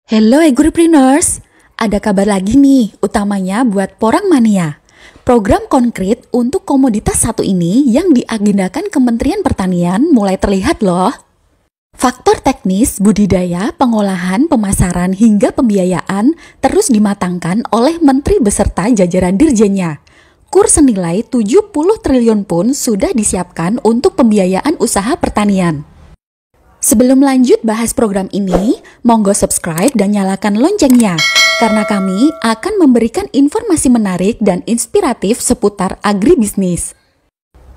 Hello Agripreneurs, ada kabar lagi nih, utamanya buat Porang Mania. Program konkret untuk komoditas satu ini yang diagendakan Kementerian Pertanian mulai terlihat loh. Faktor teknis, budidaya, pengolahan, pemasaran, hingga pembiayaan terus dimatangkan oleh Menteri beserta jajaran dirjennya. Kurs senilai 70 triliun pun sudah disiapkan untuk pembiayaan usaha pertanian. Sebelum lanjut bahas program ini, monggo subscribe dan nyalakan loncengnya, karena kami akan memberikan informasi menarik dan inspiratif seputar agribisnis.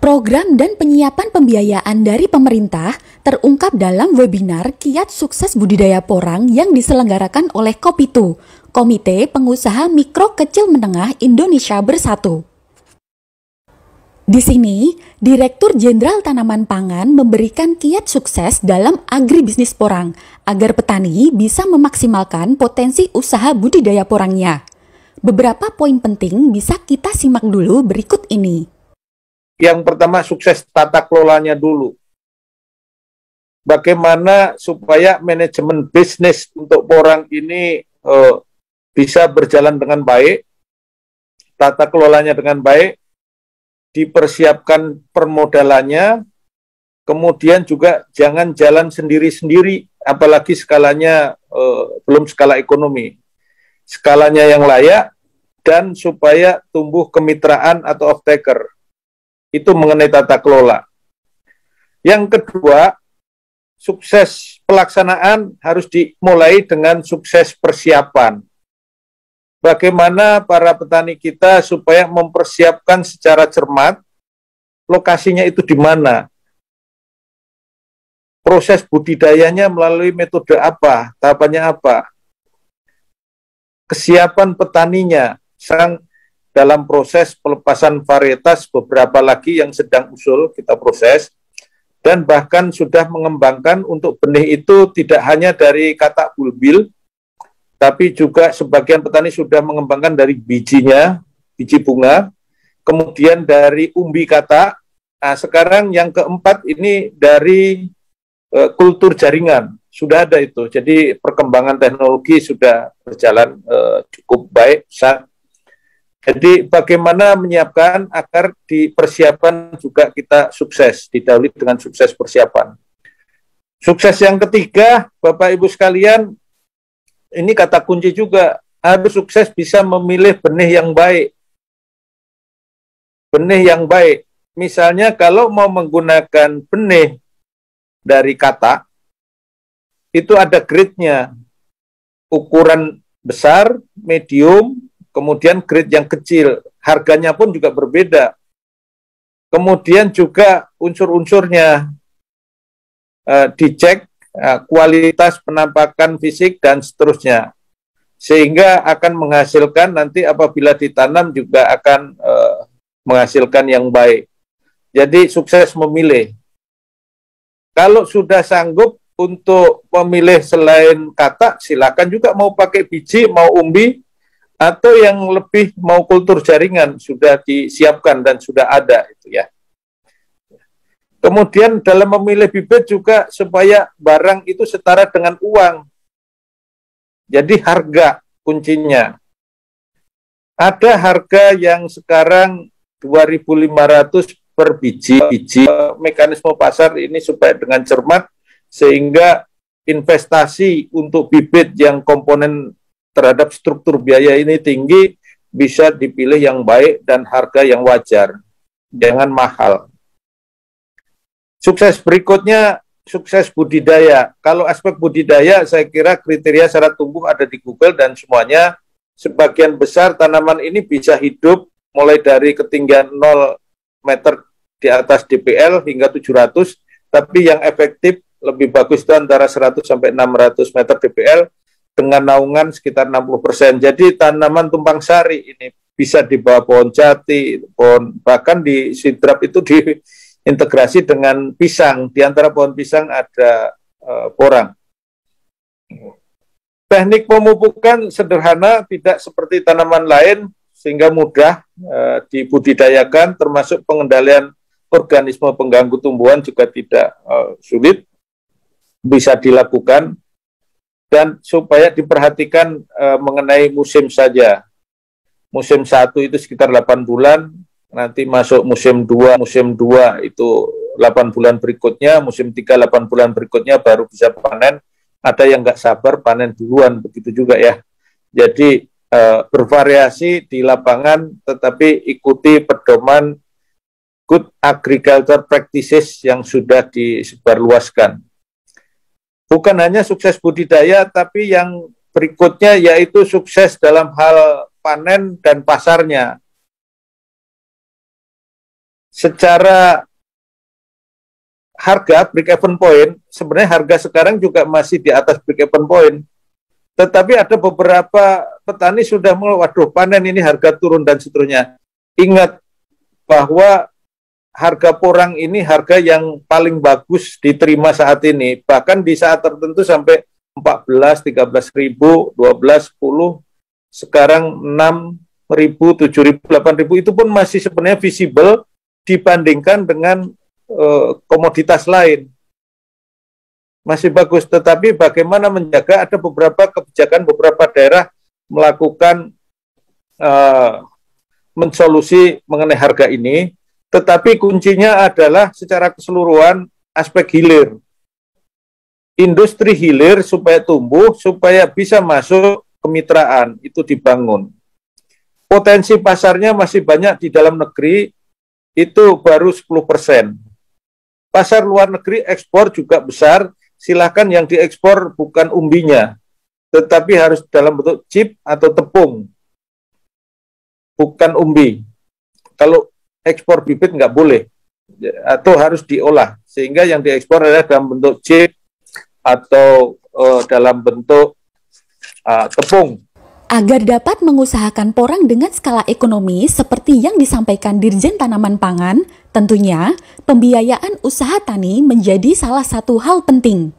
Program dan penyiapan pembiayaan dari pemerintah terungkap dalam webinar Kiat Sukses Budidaya Porang yang diselenggarakan oleh Kopitu, Komite Pengusaha Mikro Kecil Menengah Indonesia Bersatu. Di sini, Direktur Jenderal Tanaman Pangan memberikan kiat sukses dalam agribisnis porang agar petani bisa memaksimalkan potensi usaha budidaya porangnya. Beberapa poin penting bisa kita simak dulu berikut ini. Yang pertama, sukses tata kelolanya dulu. Bagaimana supaya manajemen bisnis untuk porang ini bisa berjalan dengan baik, tata kelolanya dengan baik, dipersiapkan permodalannya, kemudian juga jangan jalan sendiri-sendiri, apalagi skalanya belum skala ekonomi. Skalanya yang layak, dan supaya tumbuh kemitraan atau off-taker. Itu mengenai tata kelola. Yang kedua, sukses pelaksanaan harus dimulai dengan sukses persiapan. Bagaimana para petani kita supaya mempersiapkan secara cermat, lokasinya itu di mana, proses budidayanya melalui metode apa, tahapannya apa, kesiapan petaninya, dalam proses pelepasan varietas beberapa lagi yang sedang usul kita proses, dan bahkan sudah mengembangkan untuk benih itu tidak hanya dari katak bulbil, tapi juga sebagian petani sudah mengembangkan dari bijinya, biji bunga, kemudian dari umbi katak. Nah, sekarang yang keempat ini dari kultur jaringan, sudah ada itu. Jadi perkembangan teknologi sudah berjalan cukup baik. Jadi bagaimana menyiapkan agar di persiapan juga kita sukses, didahului dengan sukses persiapan. Sukses yang ketiga, Bapak Ibu sekalian, ini kata kunci juga, harus sukses bisa memilih benih yang baik. Benih yang baik. Misalnya kalau mau menggunakan benih dari katak, itu ada grade-nya. Ukuran besar, medium, kemudian grade yang kecil. Harganya pun juga berbeda. Kemudian juga unsur-unsurnya dicek, kualitas penampakan fisik dan seterusnya, sehingga akan menghasilkan nanti apabila ditanam juga akan menghasilkan yang baik. Jadi sukses memilih. Kalau sudah sanggup untuk memilih selain katak, silakan juga mau pakai biji, mau umbi, atau yang lebih mau kultur jaringan sudah disiapkan dan sudah ada itu ya. Kemudian dalam memilih bibit juga supaya barang itu setara dengan uang. Jadi harga kuncinya. Ada harga yang sekarang 2.500 per biji. Mekanisme pasar ini supaya dengan cermat, sehingga investasi untuk bibit yang komponen terhadap struktur biaya ini tinggi, bisa dipilih yang baik dan harga yang wajar. Jangan mahal. Sukses berikutnya, sukses budidaya. Kalau aspek budidaya, saya kira kriteria syarat tumbuh ada di Google dan semuanya. Sebagian besar tanaman ini bisa hidup mulai dari ketinggian 0 meter di atas DPL hingga 700, tapi yang efektif lebih bagus itu antara 100 sampai 600 meter DPL dengan naungan sekitar 60%. Jadi tanaman tumpang sari ini bisa di bawah pohon jati, bahkan di sidrap itu integrasi dengan pisang. Di antara pohon pisang ada porang. Teknik pemupukan sederhana, tidak seperti tanaman lain, sehingga mudah dibudidayakan, termasuk pengendalian organisme pengganggu tumbuhan juga tidak sulit, bisa dilakukan. dan supaya diperhatikan mengenai musim saja. Musim 1 itu sekitar 8 bulan, nanti masuk musim 2 itu 8 bulan berikutnya, musim 3 8 bulan berikutnya baru bisa panen. Ada yang nggak sabar panen duluan, begitu juga ya. Jadi bervariasi di lapangan, tetapi ikuti pedoman good agriculture practices yang sudah disebarluaskan. Bukan hanya sukses budidaya, tapi yang berikutnya yaitu sukses dalam hal panen dan pasarnya. Secara harga break-even point, sebenarnya harga sekarang juga masih di atas break-even point. Tetapi ada beberapa petani sudah mulai, waduh panen ini harga turun dan seterusnya. Ingat bahwa harga porang ini harga yang paling bagus diterima saat ini. Bahkan di saat tertentu sampai 14, 13 ribu, 12, 10, sekarang 6 ribu, 7 ribu, 8 ribu, itu pun masih sebenarnya visible dibandingkan dengan komoditas lain. Masih bagus, tetapi bagaimana menjaga, ada beberapa kebijakan, beberapa daerah melakukan mensolusi mengenai harga ini, tetapi kuncinya adalah secara keseluruhan aspek hilir. Industri hilir supaya tumbuh, supaya bisa masuk kemitraan, itu dibangun. Potensi pasarnya masih banyak di dalam negeri, itu baru 10%. Pasar luar negeri ekspor juga besar, silakan yang diekspor bukan umbinya, tetapi harus dalam bentuk chip atau tepung, bukan umbi. Kalau ekspor bibit nggak boleh, atau harus diolah, sehingga yang diekspor adalah dalam bentuk chip atau dalam bentuk tepung. Agar dapat mengusahakan porang dengan skala ekonomi seperti yang disampaikan Dirjen Tanaman Pangan, tentunya pembiayaan usaha tani menjadi salah satu hal penting.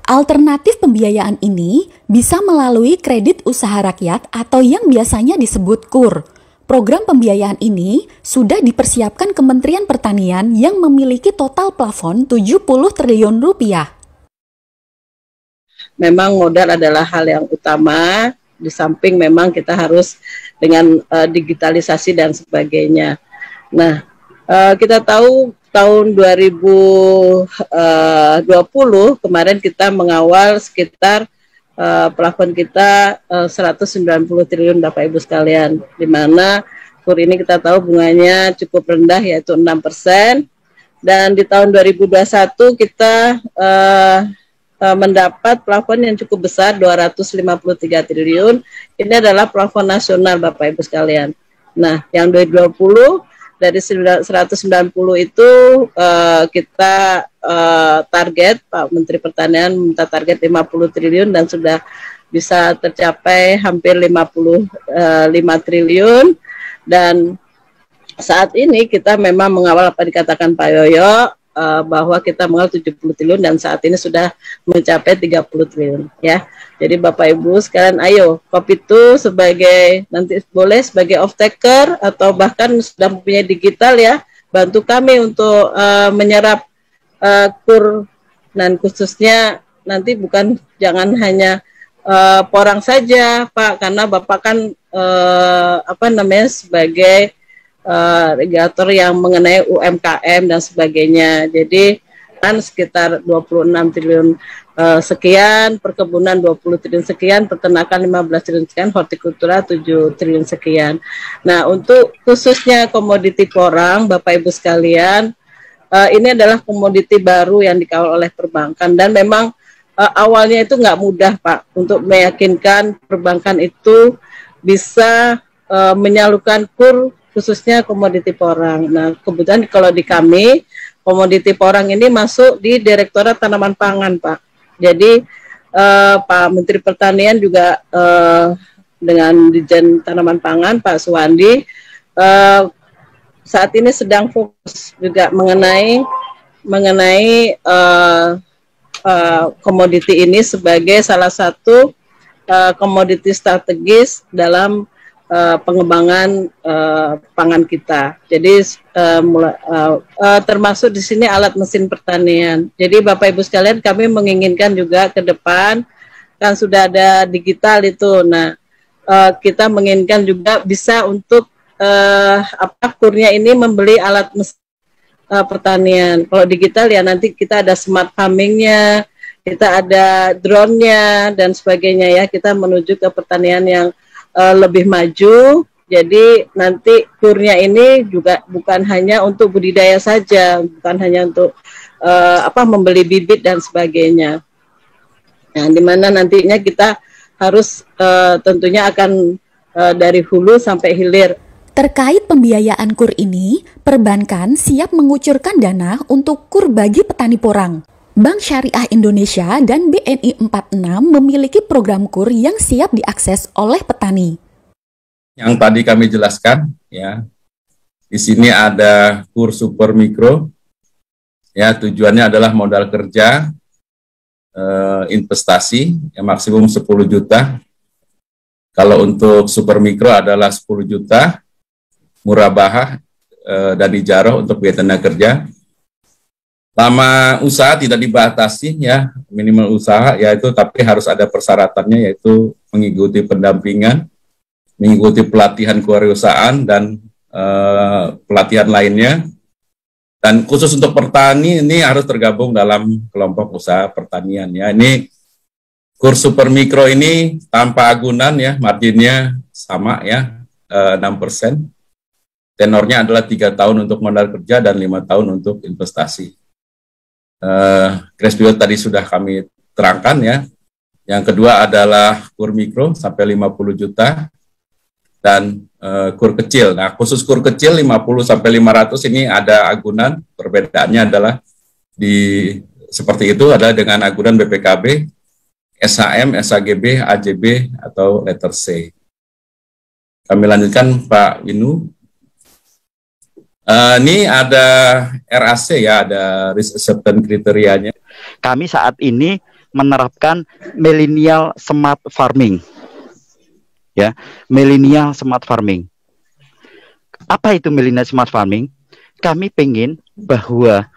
Alternatif pembiayaan ini bisa melalui kredit usaha rakyat atau yang biasanya disebut KUR. Program pembiayaan ini sudah dipersiapkan Kementerian Pertanian yang memiliki total plafon 70 triliun rupiah. Memang modal adalah hal yang utama, di samping memang kita harus dengan digitalisasi dan sebagainya. Nah, kita tahu tahun 2020 kemarin kita mengawal sekitar plafon kita 190 triliun Bapak Ibu sekalian, di mana KUR ini kita tahu bunganya cukup rendah yaitu 6%, dan di tahun 2021 kita mendapat plafon yang cukup besar 253 triliun. Ini adalah plafon nasional Bapak Ibu sekalian. Nah, yang 2020 dari 190 itu kita target, Pak Menteri Pertanian minta target 50 triliun dan sudah bisa tercapai hampir 55 triliun. Dan saat ini kita memang mengawal apa dikatakan Pak Yoyo, bahwa kita mengawal 70 triliun dan saat ini sudah mencapai 30 triliun ya. Jadi Bapak Ibu sekalian, ayo Kopitu sebagai nanti boleh sebagai off taker atau bahkan sudah mempunyai digital ya, bantu kami untuk menyerap KUR, dan khususnya nanti bukan jangan hanya porang saja Pak, karena Bapak kan sebagai regulator yang mengenai UMKM dan sebagainya. Jadi kan sekitar 26 triliun sekian, perkebunan 20 triliun sekian, peternakan 15 triliun sekian, hortikultura 7 triliun sekian. Nah, untuk khususnya komoditi porang, Bapak Ibu sekalian, ini adalah komoditi baru yang dikawal oleh perbankan, dan memang awalnya itu nggak mudah Pak, untuk meyakinkan perbankan itu bisa menyalurkan KUR khususnya komoditi porang. Nah, kebetulan kalau di kami, komoditi porang ini masuk di Direktorat Tanaman Pangan, Pak. Jadi, Pak Menteri Pertanian juga dengan Dirjen Tanaman Pangan, Pak Suwandi, saat ini sedang fokus juga mengenai komoditi ini sebagai salah satu komoditi strategis dalam pengembangan pangan kita. Jadi termasuk di sini alat mesin pertanian. Jadi Bapak Ibu sekalian, kami menginginkan juga ke depan kan sudah ada digital itu. Nah, kita menginginkan juga bisa untuk kurnya ini membeli alat mesin pertanian. Kalau digital ya nanti kita ada smart farmingnya, kita ada drone-nya dan sebagainya ya. Kita menuju ke pertanian yang lebih maju. Jadi nanti kurnya ini juga bukan hanya untuk budidaya saja, bukan hanya untuk membeli bibit dan sebagainya. Nah, di mana nantinya kita harus tentunya akan dari hulu sampai hilir. Terkait pembiayaan KUR ini, perbankan siap mengucurkan dana untuk KUR bagi petani porang. Bank Syariah Indonesia dan BNI 46 memiliki program KUR yang siap diakses oleh petani. Yang tadi kami jelaskan, ya, di sini ada KUR Super Mikro, ya, tujuannya adalah modal kerja, investasi yang maksimum 10 juta. Kalau untuk super mikro adalah 10 juta, murabahah dan ijarah untuk biaya tenaga kerja. Lama usaha tidak dibatasi, ya, minimal usaha yaitu, tapi harus ada persyaratannya, yaitu mengikuti pendampingan, mengikuti pelatihan kewirausahaan dan pelatihan lainnya. Dan khusus untuk petani ini harus tergabung dalam kelompok usaha pertanian, ya. Ini KUR Super Mikro ini tanpa agunan, ya, marginnya sama, ya, 6%. Tenornya adalah 3 tahun untuk modal kerja dan 5 tahun untuk investasi. Grace period tadi sudah kami terangkan, ya. Yang kedua adalah KUR Mikro sampai 50 juta dan KUR kecil. Nah, khusus KUR kecil 50 sampai 500 ini ada agunan. Perbedaannya adalah seperti itu adalah dengan agunan BPKB, SHM, SHGB, AJB atau letter C. Kami lanjutkan Pak Winu. Ini ada RAC, ya, ada risk acceptance kriterianya. Kami saat ini menerapkan millennial smart farming. Ya, millennial smart farming. Apa itu millennial smart farming? Kami pengen bahwa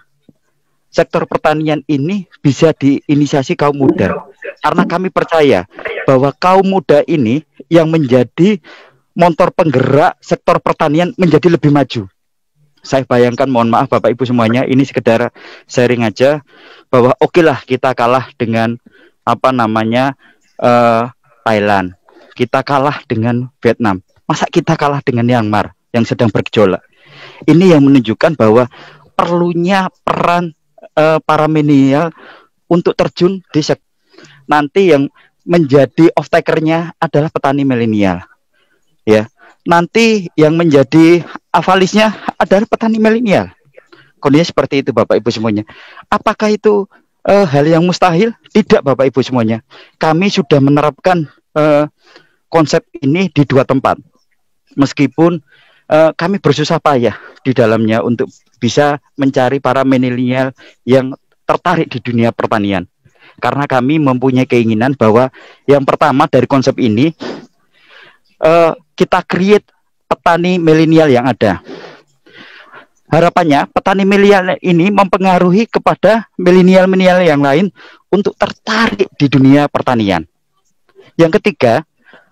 sektor pertanian ini bisa diinisiasi kaum muda. Karena kami percaya bahwa kaum muda ini yang menjadi motor penggerak sektor pertanian menjadi lebih maju. Saya bayangkan, mohon maaf Bapak Ibu semuanya, ini sekedar sharing aja bahwa okelah kita kalah dengan Thailand. Kita kalah dengan Vietnam. Masa kita kalah dengan Myanmar yang sedang bergejolak? Ini yang menunjukkan bahwa perlunya peran para milenial untuk terjun di nanti yang menjadi off-takernya adalah petani milenial. Ya, nanti yang menjadi avalisnya adalah petani milenial. Kondisinya seperti itu Bapak Ibu semuanya. Apakah itu hal yang mustahil? Tidak Bapak Ibu semuanya. Kami sudah menerapkan konsep ini di 2 tempat. Meskipun kami bersusah payah di dalamnya untuk bisa mencari para milenial yang tertarik di dunia pertanian. Karena kami mempunyai keinginan bahwa yang pertama dari konsep ini kita create petani milenial yang ada. Harapannya petani milenial ini mempengaruhi kepada milenial-milenial yang lain untuk tertarik di dunia pertanian. Yang ketiga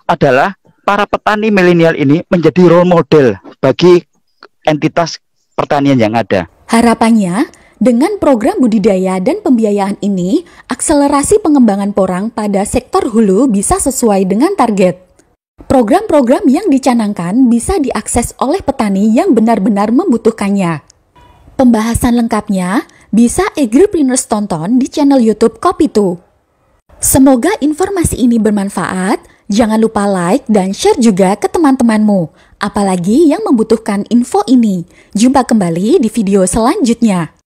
adalah para petani milenial ini menjadi role model bagi entitas pertanian yang ada. Harapannya, dengan program budidaya dan pembiayaan ini, akselerasi pengembangan porang pada sektor hulu bisa sesuai dengan target. Program-program yang dicanangkan bisa diakses oleh petani yang benar-benar membutuhkannya. Pembahasan lengkapnya bisa Agripreneurs tonton di channel YouTube Kopi2. Semoga informasi ini bermanfaat. Jangan lupa like dan share juga ke teman-temanmu, apalagi yang membutuhkan info ini. Jumpa kembali di video selanjutnya.